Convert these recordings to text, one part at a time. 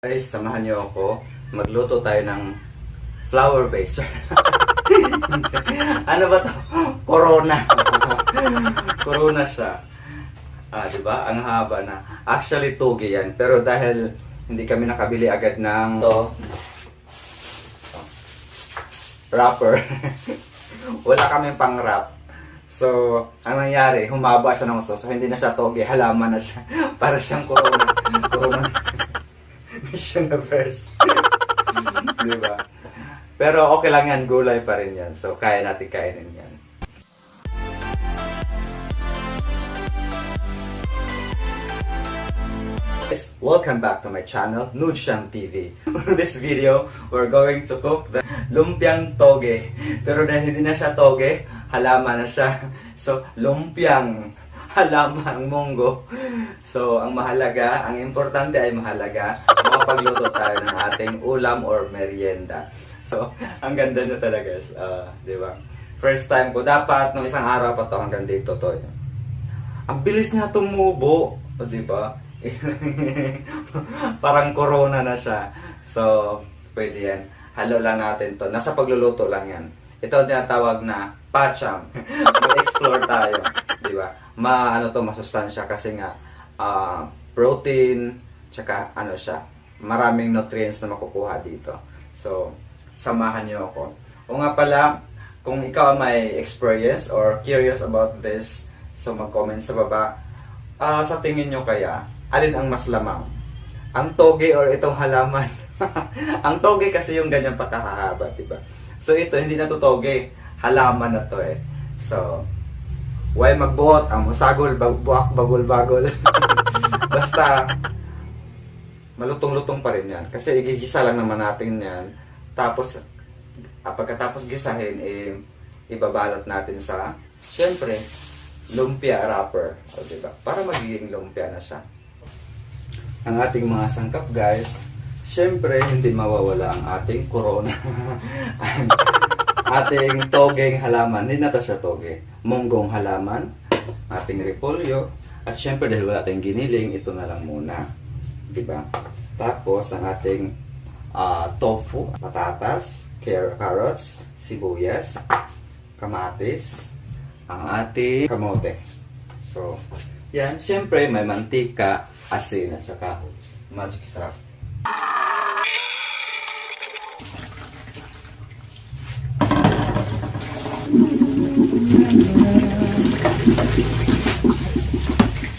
Guys, samahan niyo ako. Magluto tayo ng flour base. Ano ba to? Corona. Corona siya. Di ba? Ang haba na. Actually, tugi yan. Pero dahil hindi kami nakabili agad ng wrapper. Wala kami pang wrap. So, ang nangyari, humaba siya ng gusto. So, hindi na siya toge. Halaman na siya. Para siyang corona. Corona. Mission reverse. Diba? Pero okay lang yan, gulay pa rin yan. So, kaya natin kainin yan. Guys, welcome back to my channel, Nudshan TV. In this video, we're going to cook the lumpiang toge. Pero dahil hindi na siya toge, halaman na siya. So, lumpiang halamang munggo. So, ang mahalaga, ang importante ay mahalaga, makapagluto tayo ng ating ulam or merienda. So, ang ganda na talaga, guys. Di ba? First time ko, dapat nung isang araw pa to hanggang dito to. Ang bilis niya tumubo. O, di ba? Parang corona na siya. So, pwede yan. Halo lang natin to. Nasa pagluluto lang yan. Ito ang tinatawag na pacham. Mag-explore tayo. Di ba? Masustansya kasi nga protein, tsaka siya, maraming nutrients na makukuha dito. So, samahan niyo ako. O nga pala, kung ikaw may experience or curious about this, so mag-comment sa baba. Sa tingin nyo kaya, alin ang mas lamang? Ang toge or itong halaman? Ang toge kasi yung ganyan pakahahaba, diba? So ito, hindi na to toge. Halaman na to eh. So, why magbuot? Ang musagol, buak, bagol-bagol. Basta, malutong-lutong pa rin yan. Kasi igigisa lang naman natin yan. Tapos, pagkatapos gisahin, ibabalot natin sa, syempre, lumpia wrapper. O, diba? Para magiging lumpia na siya. Ang ating mga sangkap, guys, syempre, hindi mawawala ang ating corona. Ating togeng halaman. Hindi na siya toge. Munggong halaman. Ating repolyo. At syempre, dahil wala tayong giniling, ito na lang muna. Diba? Tapos, ang ating tofu, patatas, carrots, sibuyas, kamatis, ang ating kamote. So, yan. Syempre, may mantika, asin, at saka magic sarap.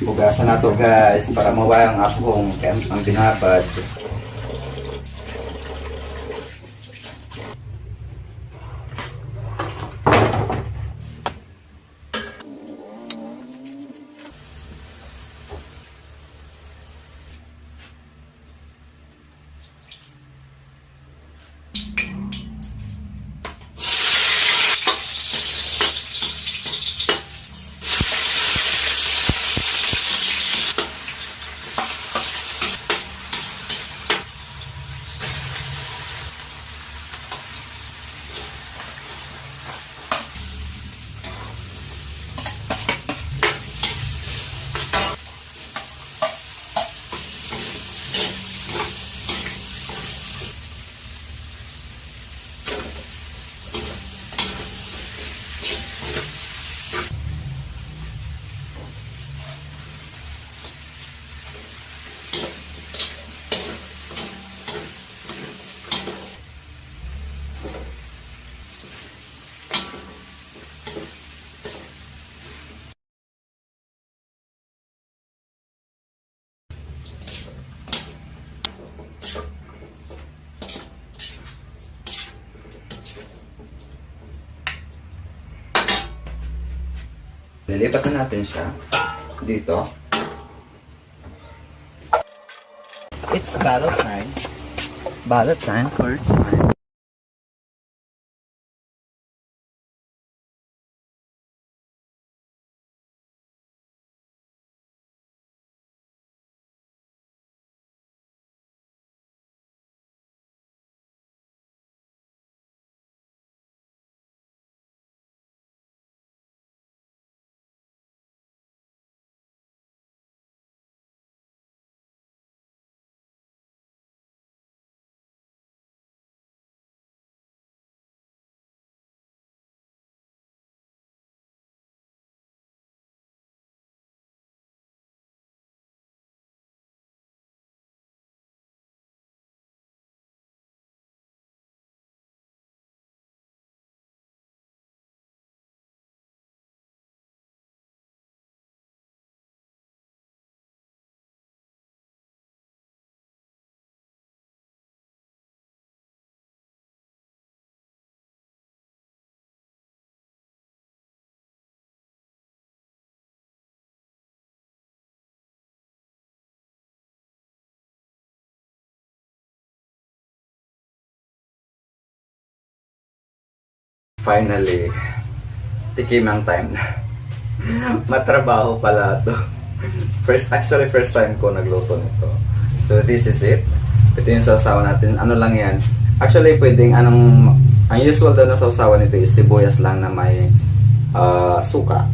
Hugasan na to, guys, para mawala ang apong ang binabad. Lilipat na natin siya dito. It's ballot time. Ballot time, first time. Finally, tikimang time na. Matrabaho pala to. First time ko nagluto nito. So this is it. Ito yung sausawan natin. Ano lang yan. Actually, pwedeng ang usual daw na sausawan nito is sibuyas lang na may suka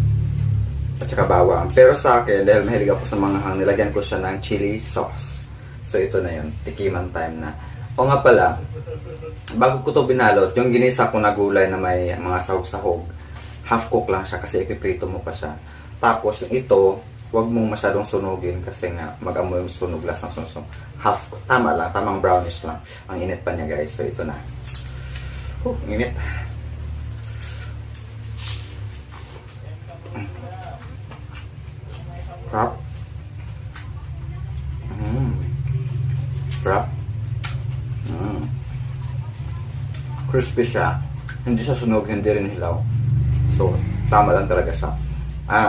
at saka bawang. Pero sa akin, dahil mahilig ako sa mga hang, nilagyan ko siya ng chili sauce. So ito na yun, tikiman time na. O nga pala, bago ko to binalot, yung ginisa ko na gulay na may mga sahog-sahog, half cook lang siya kasi ipiprito mo pa siya. Tapos ito, wag mong masyadong sunugin kasi nga mag-amoy yung sunog, lasang sunog. Half, tama lang, tamang brownish lang. Ang init pa niya guys, so ito na. Init. Sarap. Sarap. Crispy siya. Hindi siya sunog, hindi rin hilaw. So, tama lang talaga siya.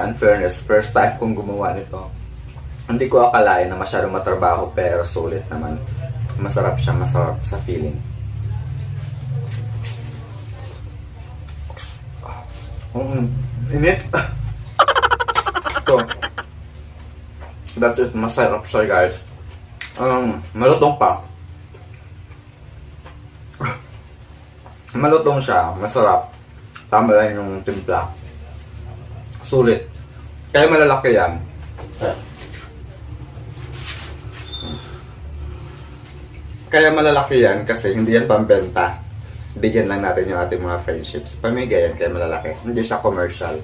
In fairness, first time kong gumawa nito. Hindi ko akalain na masyadong matrabaho pero sulit naman. Masarap siya, masarap sa feeling. Init. Ito. That's it. Masarap siya guys. Malutong pa. Malutong siya. Masarap. Tama lang yung timpla. Sulit. Kaya malalaki yan. Kaya malalaki yan kasi hindi yan pambenta. Bigyan lang natin yung ating mga friendships. Pamigay yan kaya malalaki. Hindi siya commercial.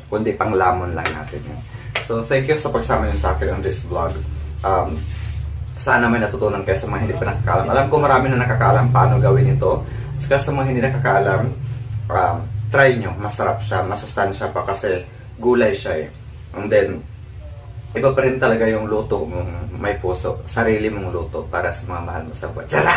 Kundi pang lamon lang natin yan. So, thank you sa pagsama niyo sa akin on this vlog. Sana may natutunan kayo sa mga hindi pa nakakaalam. Alam ko marami na nakakaalam paano gawin ito. At saka sa mga hindi nakakaalam, try nyo. Masarap siya, masustansya pa kasi gulay siya eh. And then, iba pa rin talaga yung luto mong may puso. Sarili mong luto para sa mga mahal mo sa buwan. Tiyara!